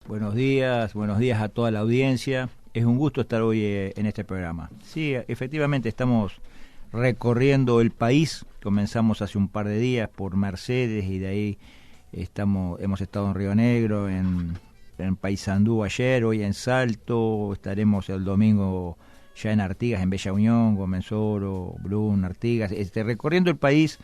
buenos días a toda la audiencia. Es un gusto estar hoy en este programa. Sí, efectivamente estamos recorriendo el país. Comenzamos hace un par de días por Mercedes y de ahí hemos estado en Río Negro, en Paysandú ayer, hoy en Salto, estaremos el domingo ya en Artigas, en Bella Unión, Gómez Oro, Brun, Artigas, recorriendo el país,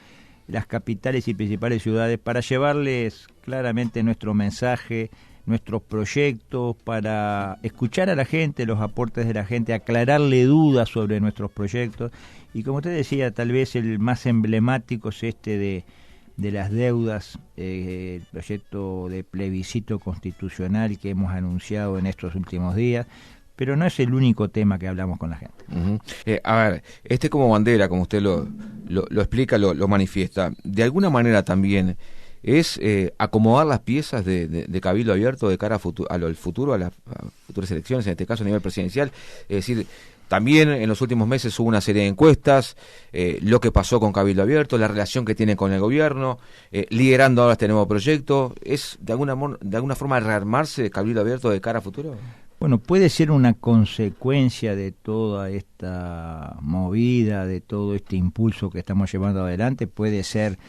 las capitales y principales ciudades, para llevarles claramente nuestro mensaje, nuestros proyectos, para escuchar a la gente, los aportes de la gente, aclararle dudas sobre nuestros proyectos. Y como usted decía, tal vez el más emblemático es de las deudas, el proyecto de plebiscito constitucional que hemos anunciado en estos últimos días, pero no es el único tema que hablamos con la gente. Uh-huh. A ver, como bandera, como usted lo explica, lo manifiesta, de alguna manera también es acomodar las piezas de Cabildo Abierto de cara al futuro, a las futuras elecciones, en este caso a nivel presidencial. Es decir, también en los últimos meses hubo una serie de encuestas, lo que pasó con Cabildo Abierto, la relación que tiene con el gobierno, liderando ahora este nuevo proyecto. ¿Es de alguna forma rearmarse Cabildo Abierto de cara a futuro? Bueno, puede ser una consecuencia de toda esta movida, de todo este impulso que estamos llevando adelante, puede ser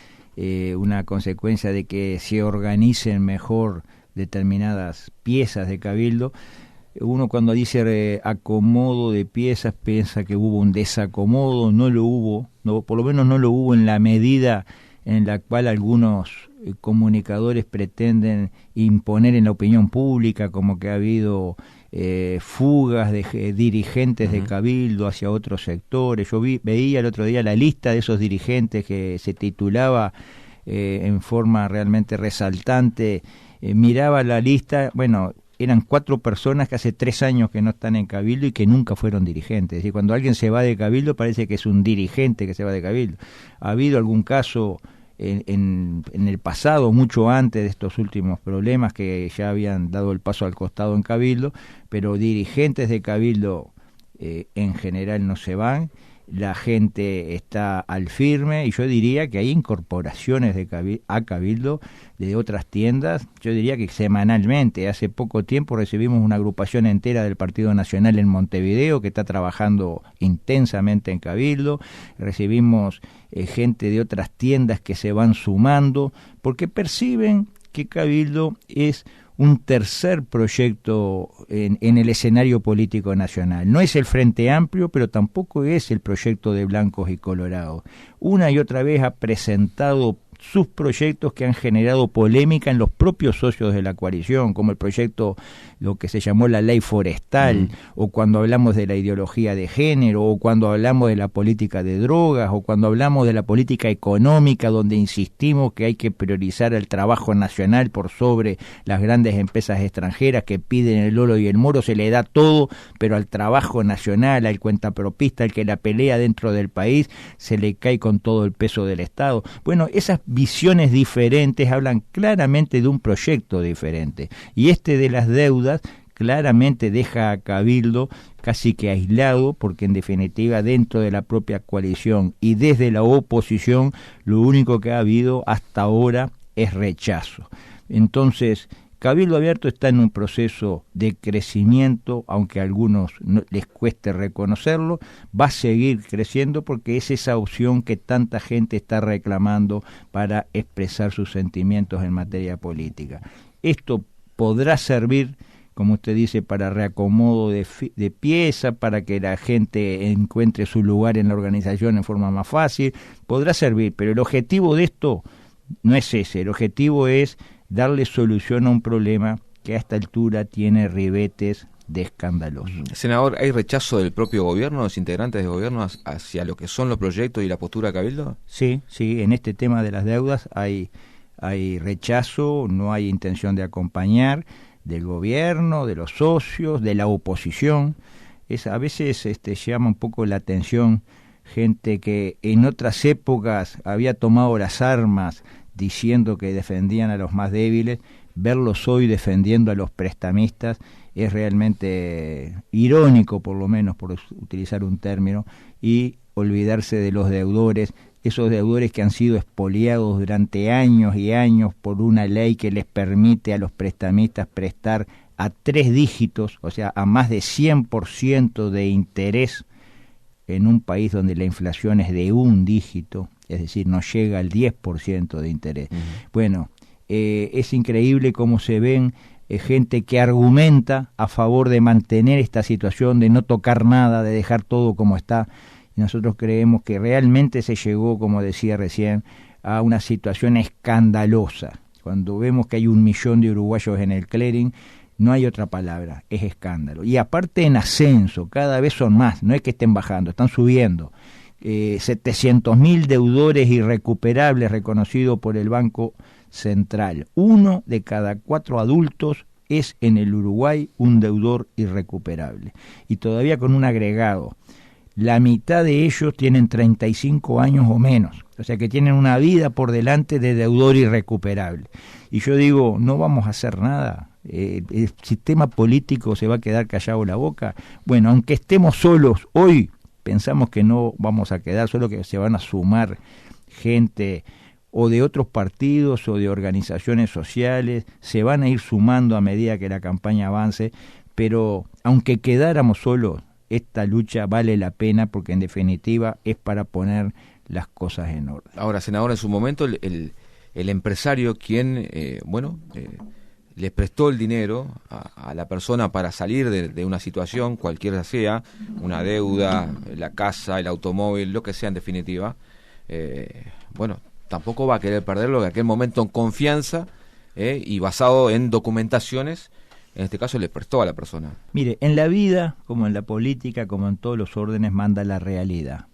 una consecuencia de que se organicen mejor determinadas piezas de Cabildo. Uno cuando dice acomodo de piezas piensa que hubo un desacomodo, no lo hubo, por lo menos no lo hubo en la medida en la cual algunos comunicadores pretenden imponer en la opinión pública, como que ha habido fugas de dirigentes de Cabildo hacia otros sectores. Yo veía el otro día la lista de esos dirigentes que se titulaba en forma realmente resaltante, miraba la lista, bueno, eran 4 personas que hace 3 años que no están en Cabildo y que nunca fueron dirigentes. Es decir, cuando alguien se va de Cabildo parece que es un dirigente que se va de Cabildo. Ha habido algún caso en el pasado, mucho antes de estos últimos problemas, que ya habían dado el paso al costado en Cabildo, pero dirigentes de Cabildo en general no se van. La gente está al firme y yo diría que hay incorporaciones a Cabildo de otras tiendas, yo diría que semanalmente. Hace poco tiempo recibimos una agrupación entera del Partido Nacional en Montevideo que está trabajando intensamente en Cabildo, recibimos gente de otras tiendas que se van sumando porque perciben que Cabildo es un tercer proyecto en el escenario político nacional. No es el Frente Amplio, pero tampoco es el proyecto de Blancos y Colorados. Una y otra vez ha presentado sus proyectos que han generado polémica en los propios socios de la coalición, como el proyecto, lo que se llamó la ley forestal, o cuando hablamos de la ideología de género, o cuando hablamos de la política de drogas, o cuando hablamos de la política económica, donde insistimos que hay que priorizar el trabajo nacional por sobre las grandes empresas extranjeras que piden el oro y el moro. Se le da todo, pero al trabajo nacional, al cuentapropista, al que la pelea dentro del país, se le cae con todo el peso del Estado. Bueno, esas visiones diferentes hablan claramente de un proyecto diferente, y de las deudas claramente deja a Cabildo casi que aislado, porque en definitiva dentro de la propia coalición y desde la oposición lo único que ha habido hasta ahora es rechazo. Entonces Cabildo Abierto está en un proceso de crecimiento, aunque a algunos les cueste reconocerlo, va a seguir creciendo porque es esa opción que tanta gente está reclamando para expresar sus sentimientos en materia política. Esto podrá servir, como usted dice, para reacomodo de pieza, para que la gente encuentre su lugar en la organización en forma más fácil, podrá servir, pero el objetivo de esto no es ese. El objetivo es darle solución a un problema que a esta altura tiene ribetes de escándalos. Senador, ¿hay rechazo del propio gobierno, los integrantes del gobierno, hacia lo que son los proyectos y la postura de Cabildo? Sí, en este tema de las deudas hay rechazo, no hay intención de acompañar del gobierno, de los socios, de la oposición. A veces llama un poco la atención gente que en otras épocas había tomado las armas diciendo que defendían a los más débiles, verlos hoy defendiendo a los prestamistas es realmente irónico, por lo menos, por utilizar un término, y olvidarse de los deudores, esos deudores que han sido expoliados durante años y años por una ley que les permite a los prestamistas prestar a 3 dígitos, o sea, a más de 100% de interés en un país donde la inflación es de 1 dígito, es decir, no llega al 10% de interés. Bueno, es increíble cómo se ven gente que argumenta a favor de mantener esta situación, de no tocar nada, de dejar todo como está. Y nosotros creemos que realmente se llegó, como decía recién, a una situación escandalosa. Cuando vemos que hay 1 millón de uruguayos en el clearing, no hay otra palabra, es escándalo. Y aparte en ascenso, cada vez son más, no es que estén bajando, están subiendo. 700.000 deudores irrecuperables reconocidos por el Banco Central. 1 de cada 4 adultos es en el Uruguay un deudor irrecuperable. Y todavía con un agregado. La mitad de ellos tienen 35 años o menos, o sea que tienen una vida por delante de deudor irrecuperable. Y yo digo, no vamos a hacer nada, el sistema político se va a quedar callado la boca. Bueno, aunque estemos solos hoy, pensamos que no vamos a quedar, solo que se van a sumar gente o de otros partidos o de organizaciones sociales, se van a ir sumando a medida que la campaña avance, pero aunque quedáramos solos, esta lucha vale la pena porque en definitiva es para poner las cosas en orden. Ahora, senador, en su momento el empresario quien, le prestó el dinero a la persona para salir de una situación, cualquiera sea, una deuda, la casa, el automóvil, lo que sea en definitiva, tampoco va a querer perderlo en aquel momento en confianza y basado en documentaciones. En este caso le prestó a la persona. Mire, en la vida, como en la política, como en todos los órdenes, manda la realidad.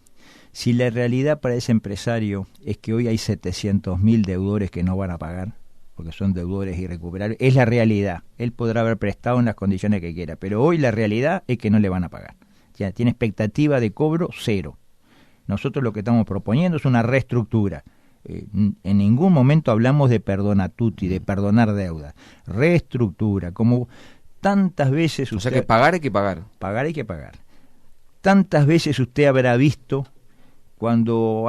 Si la realidad para ese empresario es que hoy hay 700.000 deudores que no van a pagar, porque son deudores irrecuperables, es la realidad. Él podrá haber prestado en las condiciones que quiera, pero hoy la realidad es que no le van a pagar. Ya tiene expectativa de cobro 0. Nosotros lo que estamos proponiendo es una reestructura. En ningún momento hablamos de perdona tutti, de perdonar deuda. Reestructura, como tantas veces usted... O sea que pagar hay que pagar. Pagar hay que pagar. Tantas veces usted habrá visto cuando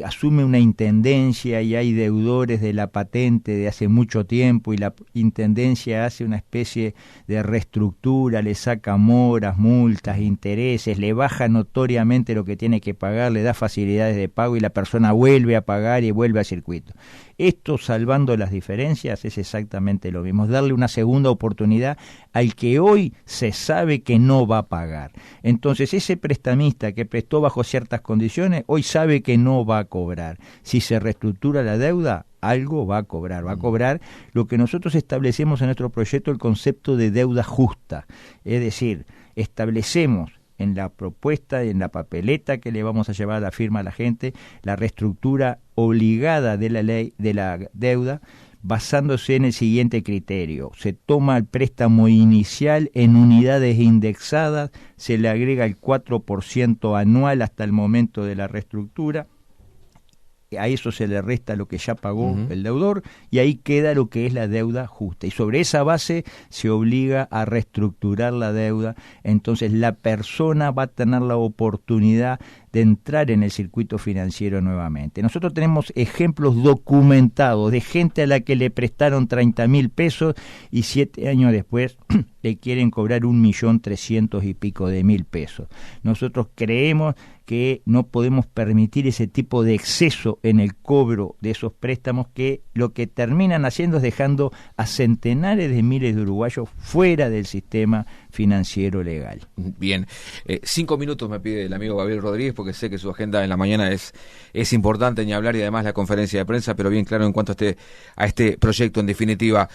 asume una intendencia y hay deudores de la patente de hace mucho tiempo y la intendencia hace una especie de reestructura, le saca moras, multas, intereses, le baja notoriamente lo que tiene que pagar, le da facilidades de pago y la persona vuelve a pagar y vuelve al circuito. Esto, salvando las diferencias, es exactamente lo mismo, es darle una segunda oportunidad al que hoy se sabe que no va a pagar. Entonces ese prestamista que prestó bajo ciertas condiciones, hoy sabe que no va a cobrar. Si se reestructura la deuda, algo va a cobrar lo que nosotros establecemos en nuestro proyecto, el concepto de deuda justa. Es decir, establecemos en la propuesta, en la papeleta que le vamos a llevar a la firma a la gente, la reestructura obligada de la ley de la deuda, basándose en el siguiente criterio: se toma el préstamo inicial en unidades indexadas, se le agrega el 4% anual hasta el momento de la reestructura, a eso se le resta lo que ya pagó el deudor y ahí queda lo que es la deuda justa, y sobre esa base se obliga a reestructurar la deuda. Entonces la persona va a tener la oportunidad de entrar en el circuito financiero nuevamente. Nosotros tenemos ejemplos documentados de gente a la que le prestaron 30.000 pesos y 7 años después le quieren cobrar 1.300.000 y pico de pesos. Nosotros creemos que no podemos permitir ese tipo de exceso en el cobro de esos préstamos, que lo que terminan haciendo es dejando a centenares de miles de uruguayos fuera del sistema financiero legal. Bien, 5 minutos me pide el amigo Gabriel Rodríguez, porque sé que su agenda en la mañana es importante ni hablar, y además la conferencia de prensa, pero bien claro en cuanto a este proyecto en definitiva.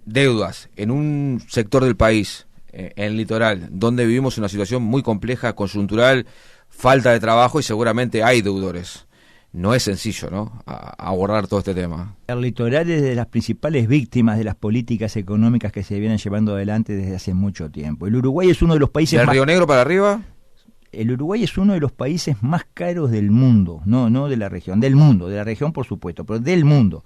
Deudas en un sector del país, en el litoral, donde vivimos una situación muy compleja, coyuntural, falta de trabajo y seguramente hay deudores. No es sencillo, ¿no?, abordar todo este tema. El litoral es de las principales víctimas de las políticas económicas que se vienen llevando adelante desde hace mucho tiempo. El Uruguay es uno de los países ¿Del Río Negro para arriba? El Uruguay es uno de los países más caros del mundo, no de la región, del mundo, de la región por supuesto, pero del mundo.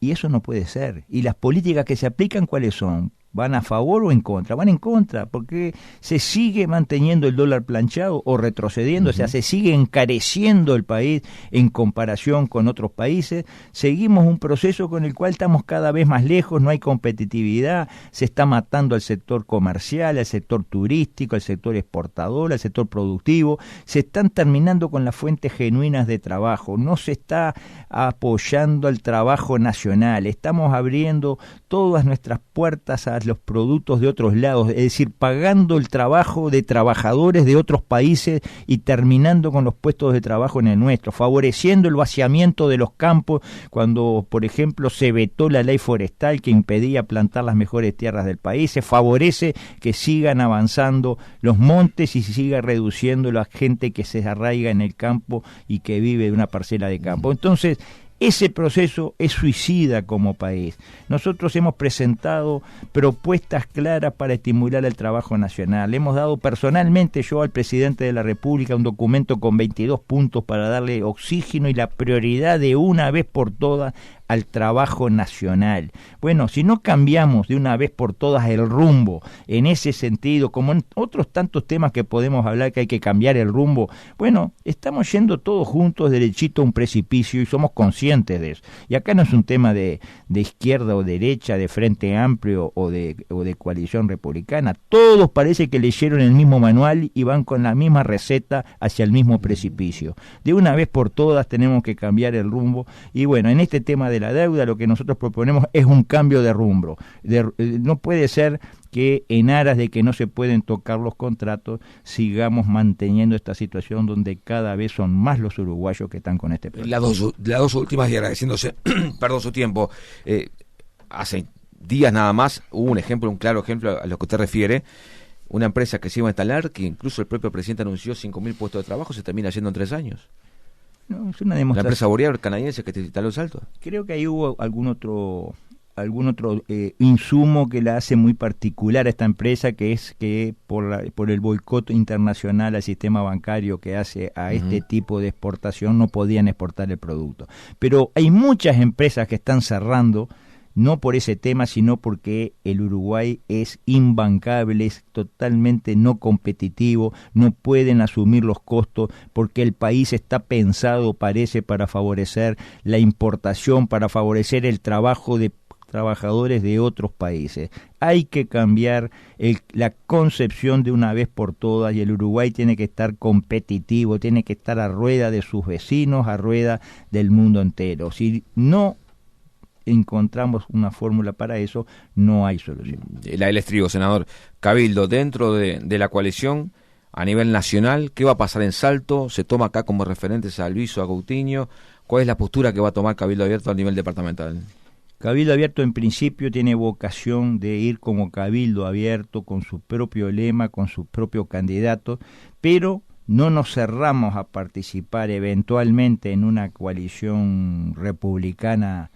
Y eso no puede ser. Y las políticas que se aplican, ¿cuáles son? ¿Van a favor o en contra? Van en contra, porque se sigue manteniendo el dólar planchado o retrocediendo, o sea, se sigue encareciendo el país en comparación con otros países. Seguimos un proceso con el cual estamos cada vez más lejos, no hay competitividad, se está matando al sector comercial, al sector turístico, al sector exportador, al sector productivo, se están terminando con las fuentes genuinas de trabajo, no se está apoyando al trabajo nacional, estamos abriendo todas nuestras puertas a los productos de otros lados, es decir, pagando el trabajo de trabajadores de otros países y terminando con los puestos de trabajo en el nuestro, favoreciendo el vaciamiento de los campos cuando, por ejemplo, se vetó la ley forestal que impedía plantar las mejores tierras del país, se favorece que sigan avanzando los montes y se siga reduciendo la gente que se arraiga en el campo y que vive de una parcela de campo. Entonces, ese proceso es suicida como país. Nosotros hemos presentado propuestas claras para estimular el trabajo nacional. Hemos dado personalmente yo al presidente de la República un documento con 22 puntos para darle oxígeno y la prioridad de una vez por todas al trabajo nacional. Bueno, si no cambiamos de una vez por todas el rumbo en ese sentido, como en otros tantos temas que podemos hablar que hay que cambiar el rumbo, bueno, estamos yendo todos juntos derechito a un precipicio y somos conscientes de eso. Y acá no es un tema de izquierda o derecha, de Frente Amplio o de coalición republicana. Todos parece que leyeron el mismo manual y van con la misma receta hacia el mismo precipicio. De una vez por todas tenemos que cambiar el rumbo y bueno, en este tema de la deuda lo que nosotros proponemos es un cambio de rumbo. No puede ser que en aras de que no se pueden tocar los contratos sigamos manteniendo esta situación donde cada vez son más los uruguayos que están con este problema. Las dos últimas y agradeciéndose perdón su tiempo, hace días nada más hubo un claro ejemplo a lo que usted refiere, una empresa que se iba a instalar, que incluso el propio presidente anunció 5.000 puestos de trabajo, se termina yendo en 3 años. No, es una demostración. La empresa Boreal canadiense que te instaló Salto. Creo que ahí hubo algún otro insumo que la hace muy particular a esta empresa, que es que por el boicot internacional al sistema bancario que hace a este tipo de exportación no podían exportar el producto. Pero hay muchas empresas que están cerrando, no por ese tema, sino porque el Uruguay es imbancable, es totalmente no competitivo, no pueden asumir los costos porque el país está pensado, parece, para favorecer la importación, para favorecer el trabajo de trabajadores de otros países. Hay que cambiar la concepción de una vez por todas y el Uruguay tiene que estar competitivo, tiene que estar a rueda de sus vecinos, a rueda del mundo entero. Si no encontramos una fórmula para eso, no hay solución. El estribo, senador. Cabildo, dentro de la coalición, a nivel nacional, ¿qué va a pasar en Salto? ¿Se toma acá como referentes a Luis o a Coutinho? ¿Cuál es la postura que va a tomar Cabildo Abierto a nivel departamental? Cabildo Abierto en principio tiene vocación de ir como Cabildo Abierto, con su propio lema, con su propio candidato, pero no nos cerramos a participar eventualmente en una coalición republicana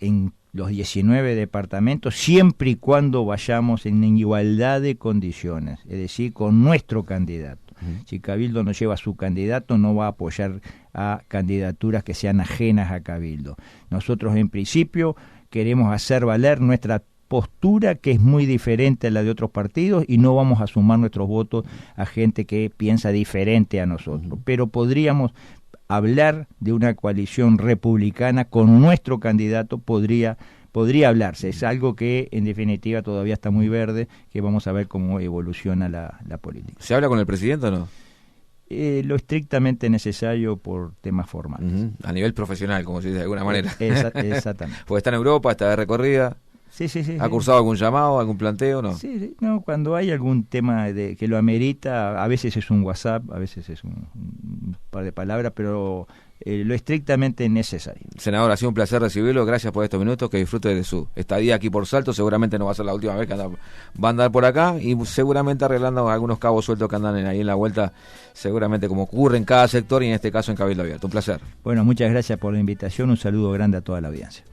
en los 19 departamentos, siempre y cuando vayamos en igualdad de condiciones, es decir, con nuestro candidato. Si Cabildo no lleva a su candidato, no va a apoyar a candidaturas que sean ajenas a Cabildo. Nosotros, en principio, queremos hacer valer nuestra postura, que es muy diferente a la de otros partidos, y no vamos a sumar nuestros votos a gente que piensa diferente a nosotros. Pero podríamos hablar de una coalición republicana con nuestro candidato, podría hablarse. Es algo que en definitiva todavía está muy verde, que vamos a ver cómo evoluciona la política. ¿Se habla con el presidente o no? Lo estrictamente necesario por temas formales. A nivel profesional, como se dice de alguna manera. Exactamente. Porque está en Europa, está de recorrida. Sí. ¿Ha cursado algún llamado, algún planteo, no? Sí, no, cuando hay algún tema que lo amerita, a veces es un WhatsApp, a veces es un par de palabras, pero lo estrictamente necesario. Senador, ha sido un placer recibirlo, gracias por estos minutos, que disfrute de su estadía aquí por Salto, seguramente no va a ser la última vez que va a andar por acá, y seguramente arreglando algunos cabos sueltos que andan ahí en la vuelta, seguramente como ocurre en cada sector y en este caso en Cabildo Abierto. Un placer. Bueno, muchas gracias por la invitación, un saludo grande a toda la audiencia.